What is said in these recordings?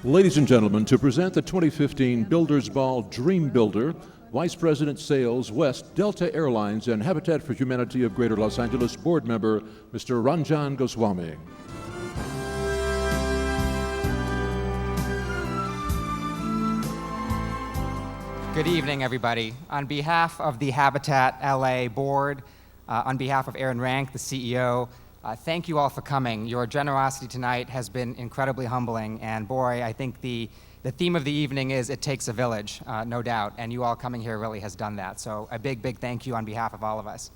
Ladies and gentlemen, to present the 2015 Builders Ball Dream Builder, Vice President Sales, West Delta Airlines and Habitat for Humanity of Greater Los Angeles Board Member, Mr. Ranjan Goswami. Good evening, everybody. On behalf of the Habitat LA Board, on behalf of Aaron Rank, the CEO, thank you all for coming. Your generosity tonight has been incredibly humbling, and boy, I think the theme of the evening is it takes a village, no doubt, and you all coming here really has done that. So a big, big thank you on behalf of all of us.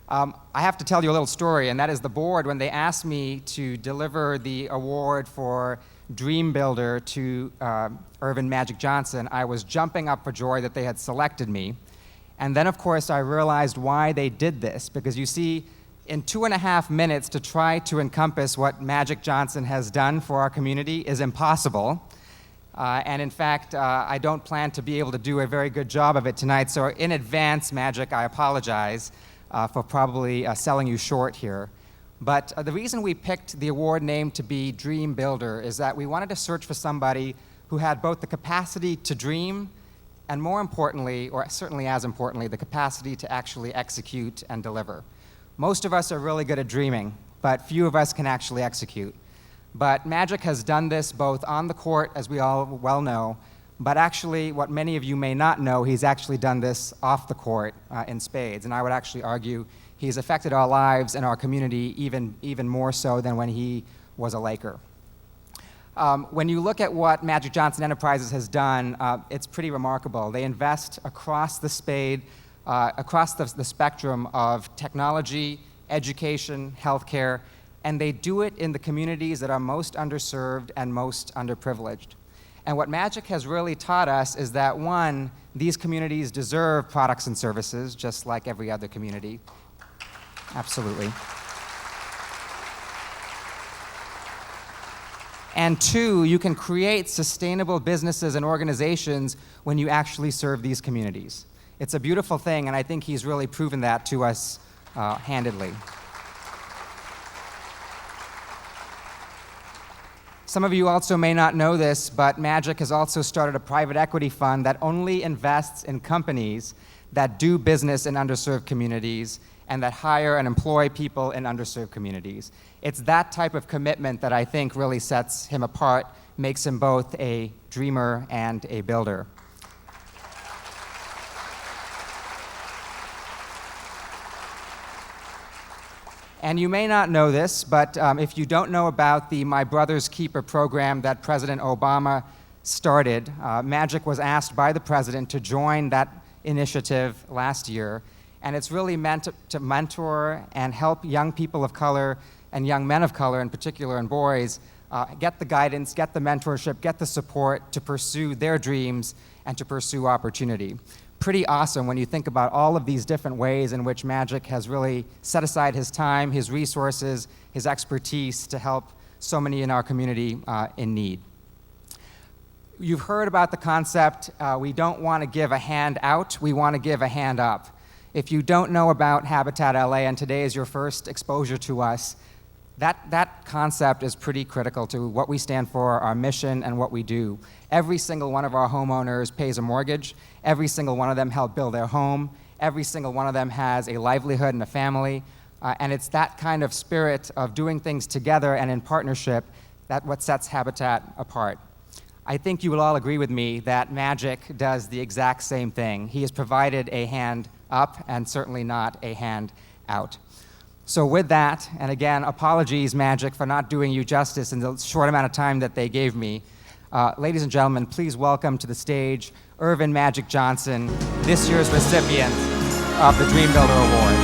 I have to tell you a little story, and that is the board, when they asked me to deliver the award for Dream Builder to Earvin Magic Johnson, I was jumping up for joy that they had selected me. And then, of course, I realized why they did this, because you see, in 2.5 minutes to try to encompass what Magic Johnson has done for our community is impossible. And in fact, I don't plan to be able to do a very good job of it tonight. So in advance, Magic, I apologize for probably selling you short here. But the reason we picked the award name to be Dream Builder is that we wanted to search for somebody who had both the capacity to dream and, more importantly, or certainly as importantly, the capacity to actually execute and deliver. Most of us are really good at dreaming, but few of us can actually execute. But Magic has done this both on the court, as we all well know, but actually, what many of you may not know, he's actually done this off the court in spades. And I would actually argue he's affected our lives and our community even more so than when he was a Laker. When you look at what Magic Johnson Enterprises has done, it's pretty remarkable. They invest across the spectrum of technology, education, healthcare, and they do it in the communities that are most underserved and most underprivileged. And what Magic has really taught us is that, one, these communities deserve products and services just like every other community. Absolutely. And two, you can create sustainable businesses and organizations when you actually serve these communities. It's a beautiful thing, and I think he's really proven that to us handedly. Some of you also may not know this, but Magic has also started a private equity fund that only invests in companies that do business in underserved communities and that hire and employ people in underserved communities. It's that type of commitment that I think really sets him apart, makes him both a dreamer and a builder. And you may not know this, but if you don't know about the My Brother's Keeper program that President Obama started, Magic was asked by the president to join that initiative last year. And it's really meant to mentor and help young people of color and young men of color in particular, and boys, get the guidance, get the mentorship, get the support to pursue their dreams and to pursue opportunity. Pretty awesome when you think about all of these different ways in which Magic has really set aside his time, his resources, his expertise to help so many in our community in need. You've heard about the concept, we don't want to give a hand out, we want to give a hand up. If you don't know about Habitat LA and today is your first exposure to us, that concept is pretty critical to what we stand for, our mission, and what we do. Every single one of our homeowners pays a mortgage. Every single one of them helped build their home. Every single one of them has a livelihood and a family. And it's that kind of spirit of doing things together and in partnership that what sets Habitat apart. I think you will all agree with me that Magic does the exact same thing. He has provided a hand up and certainly not a hand out. So with that, and again, apologies, Magic, for not doing you justice in the short amount of time that they gave me. Ladies and gentlemen, please welcome to the stage Earvin Magic Johnson, this year's recipient of the Dream Builder Award.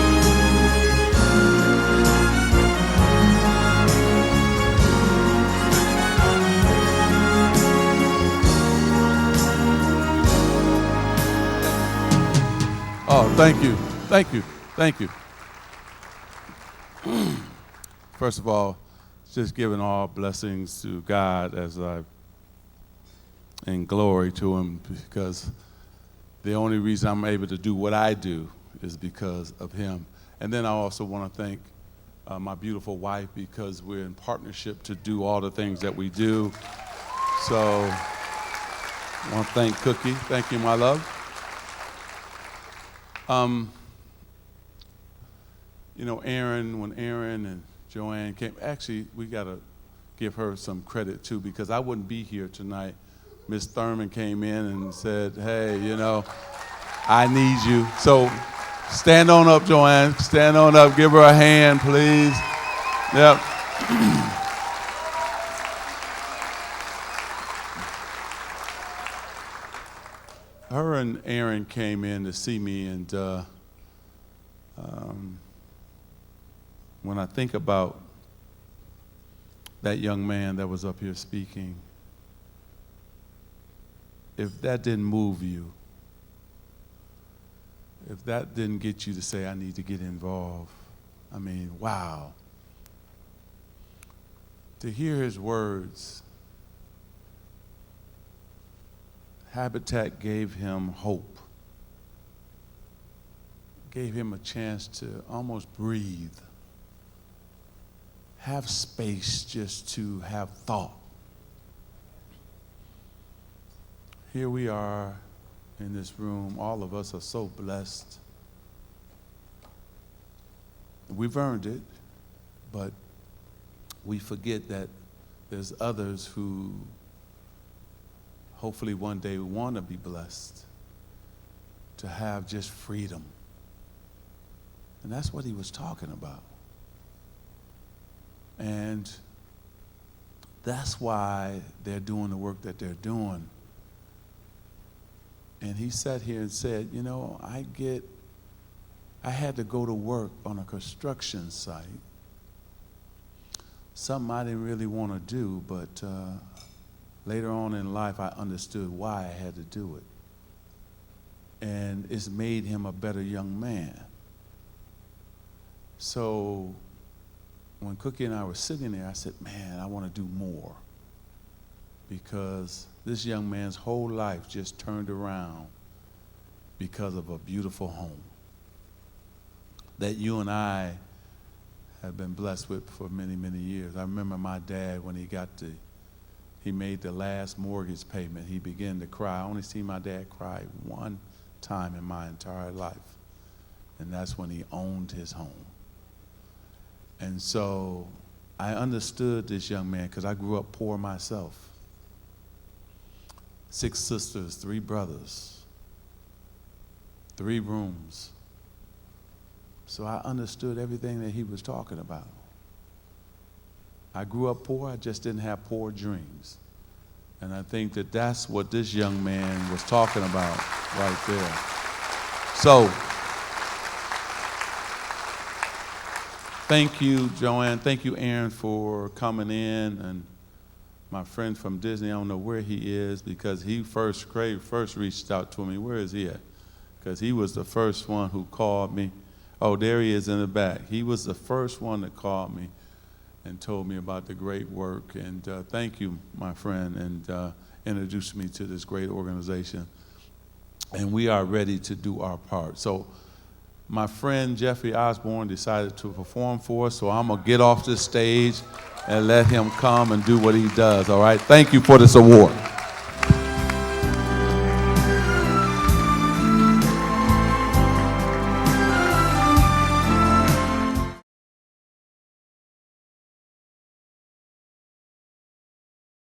Oh, thank you, thank you, thank you. First of all, just giving all blessings to God and glory to him, because the only reason I'm able to do what I do is because of him. And then I also want to thank my beautiful wife, because we're in partnership to do all the things that we do. So I want to thank Cookie. Thank you, my love. You know, when Aaron and Joanne came, actually, we got to give her some credit too, because I wouldn't be here tonight. Miss Thurman came in and said, hey, you know, I need you. So stand on up, Joanne. Stand on up. Give her a hand, please. Yep. Her and Aaron came in to see me, and when I think about that young man that was up here speaking, if that didn't move you, if that didn't get you to say, I need to get involved, I mean, wow. To hear his words, Habitat gave him hope, gave him a chance to almost breathe, have space just to have thought. Here we are in this room. All of us are so blessed. We've earned it, but we forget that there's others who hopefully one day want to be blessed, to have just freedom. And that's what he was talking about. And that's why they're doing the work that they're doing. And he sat here and said, you know, I had to go to work on a construction site, something I didn't really want to do, but later on in life, I understood why I had to do it. And it's made him a better young man. So when Cookie and I were sitting there, I said, man, I want to do more. Because this young man's whole life just turned around because of a beautiful home that you and I have been blessed with for many, many years. I remember my dad, when he made the last mortgage payment, he began to cry. I only seen my dad cry one time in my entire life, and that's when he owned his home. And so I understood this young man because I grew up poor myself. 6 sisters, 3 brothers, 3 rooms. So I understood everything that he was talking about. I grew up poor, I just didn't have poor dreams. And I think that that's what this young man was talking about right there. So, thank you, Joanne. Thank you, Aaron, for coming in. And my friend from Disney, I don't know where he is, because he first reached out to me. Where is he at? Because he was the first one who called me. Oh, there he is in the back. He was the first one that called me and told me about the great work. And thank you, my friend, and introduced me to this great organization. And we are ready to do our part. So my friend Jeffrey Osborne decided to perform for us, so I'm going to get off this stage and let him come and do what he does, all right? Thank you for this award.